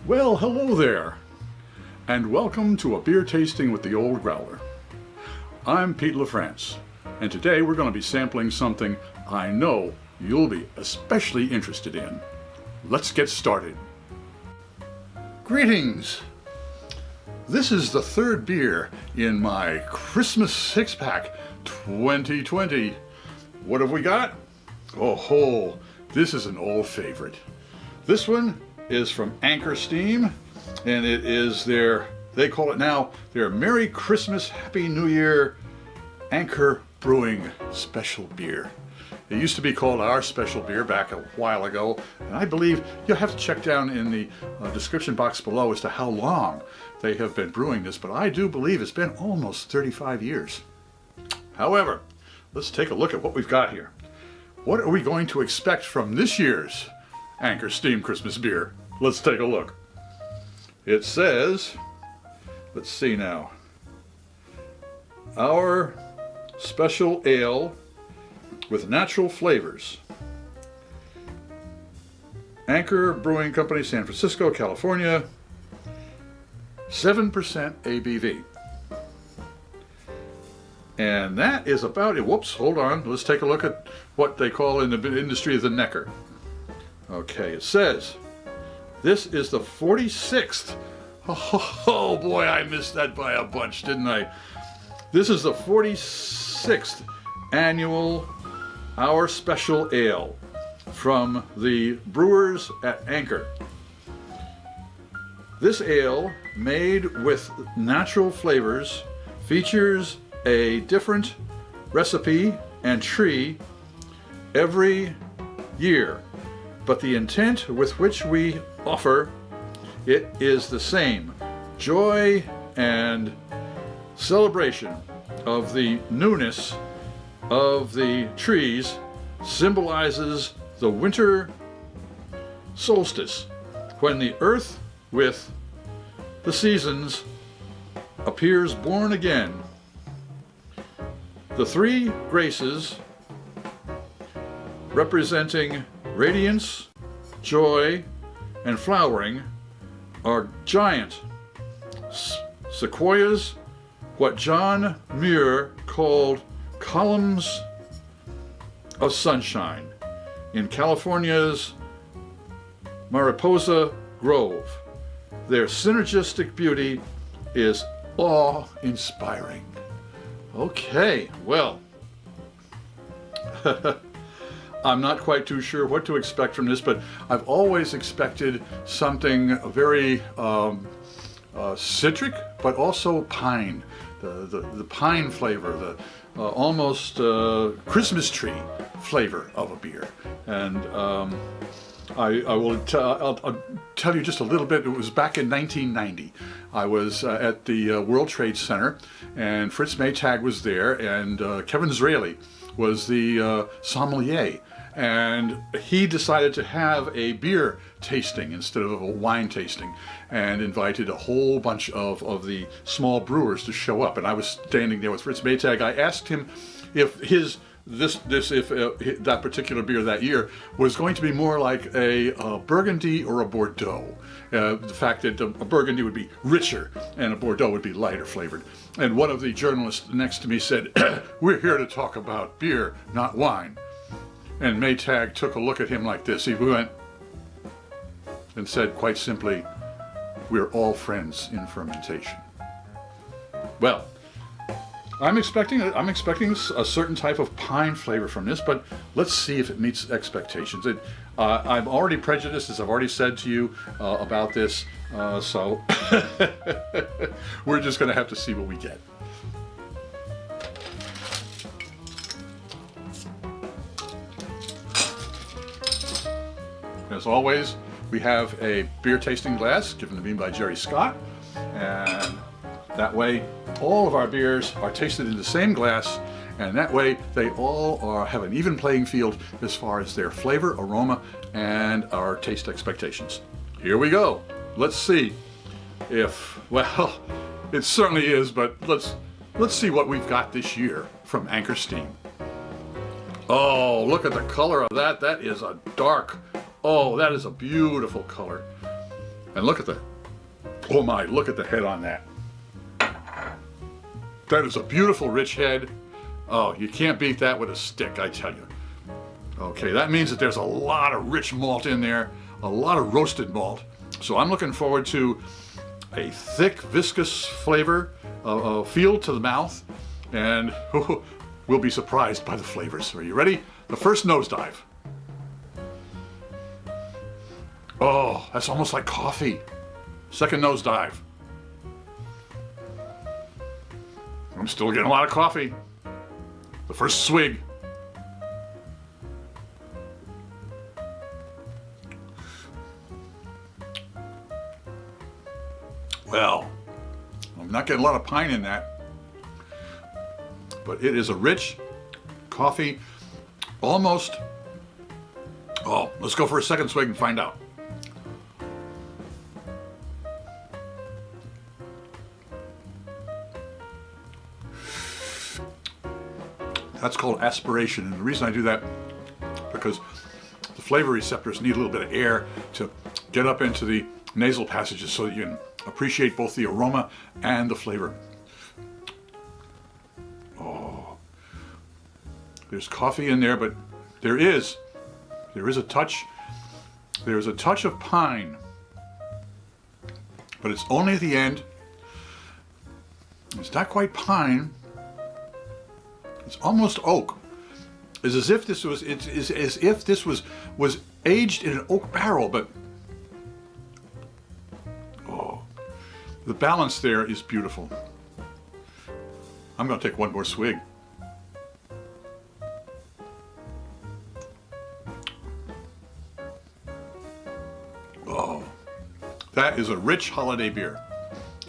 Well, hello there, and welcome to a beer tasting with the old Growler. I'm Pete LaFrance, and today we're going to be sampling something I know you'll be especially interested in. Let's get started. Greetings! This is the third beer in my Christmas six-pack 2020. What have we got? Oh, this is an old favorite. This one is from Anchor Steam, and it is they call it now their Merry Christmas, Happy New Year Anchor Brewing Special Beer. It used to be called our special beer back a while ago, and I believe you'll have to check down in the description box below as to how long they have been brewing this, but I do believe it's been almost 35 years. However, let's take a look at what we've got here. What are we going to expect from this year's Anchor Steam Christmas beer? Let's take a look. It says, let's see now, our special ale with natural flavors. Anchor Brewing Company, San Francisco, California, 7% ABV. And that is about it. Whoops, hold on. Let's take a look at what they call in the industry the necker. Okay, it says, this is the 46th. Oh boy, I missed that by a bunch, didn't I? This is the 46th annual Our Special Ale from the brewers at Anchor. This ale, made with natural flavors, features a different recipe and tree every year, but the intent with which we offer it is the same: joy and celebration of the newness of the trees symbolizes the winter solstice, when the earth with the seasons appears born again. The three graces representing radiance, joy, and flowering are giant sequoias, what John Muir called columns of sunshine, in California's Mariposa Grove. Their synergistic beauty is awe-inspiring. Okay, well, I'm not quite too sure what to expect from this, but I've always expected something very citric, but also pine. The pine flavor, the almost Christmas tree flavor of a beer. And I'll tell you just a little bit. It was back in 1990. I was at the World Trade Center, and Fritz Maytag was there, and Kevin Zraeli was the sommelier. And he decided to have a beer tasting instead of a wine tasting, and invited a whole bunch of the small brewers to show up. And I was standing there with Fritz Maytag. I asked him if that particular beer that year was going to be more like a Burgundy or a Bordeaux. The fact that a Burgundy would be richer and a Bordeaux would be lighter flavored. And one of the journalists next to me said, "We're here to talk about beer, not wine." And Maytag took a look at him like this. He went and said quite simply, "We're all friends in fermentation." Well, I'm expecting a certain type of pine flavor from this, but let's see if it meets expectations. I'm already prejudiced, as I've already said to you about this, so we're just going to have to see what we get. As always, we have a beer tasting glass given to me by Jerry Scott, and that way all of our beers are tasted in the same glass, and that way they all have an even playing field as far as their flavor, aroma, and our taste expectations. Here we go. Let's see if, well, it certainly is, but let's see what we've got this year from Anchor Steam. Oh, look at the color of that. That is a dark, oh, that is a beautiful color. And look at the, oh my, look at the head on that. That is a beautiful rich head. Oh, you can't beat that with a stick, I tell you. Okay, that means that there's a lot of rich malt in there, a lot of roasted malt. So I'm looking forward to a thick, viscous flavor, feel to the mouth, and we'll be surprised by the flavors. Are you ready? The first nosedive. Oh, that's almost like coffee. Second nosedive. I'm still getting a lot of coffee. The first swig. Well, I'm not getting a lot of pine in that, but it is a rich coffee, almost. Oh, let's go for a second swig and find out. That's called aspiration, and the reason I do that because the flavor receptors need a little bit of air to get up into the nasal passages so that you can appreciate both the aroma and the flavor. Oh, there's coffee in there, but there is a touch. There's a touch of pine, but it's only at the end. It's not quite pine. It's almost oak. It's as if this was. It's as if this was aged in an oak barrel, but oh, the balance there is beautiful. I'm going to take one more swig. Oh, that is a rich holiday beer.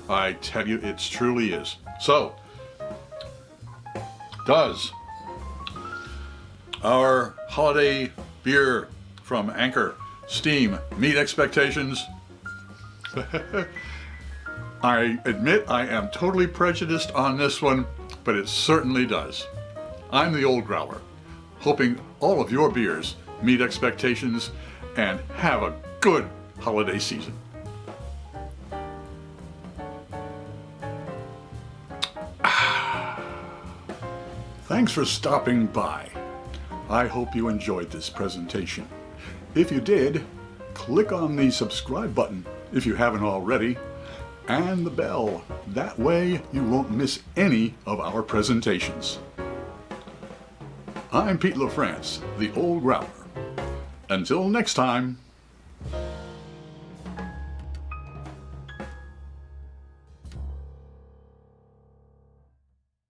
I tell you, it truly is. So, does our holiday beer from Anchor Steam meet expectations? I admit I am totally prejudiced on this one, but it certainly does. I'm the Old Growler, hoping all of your beers meet expectations and have a good holiday season. Thanks for stopping by. I hope you enjoyed this presentation. If you did, click on the subscribe button if you haven't already, and the bell. That way you won't miss any of our presentations. I'm Pete LaFrance, the Old Growler. Until next time.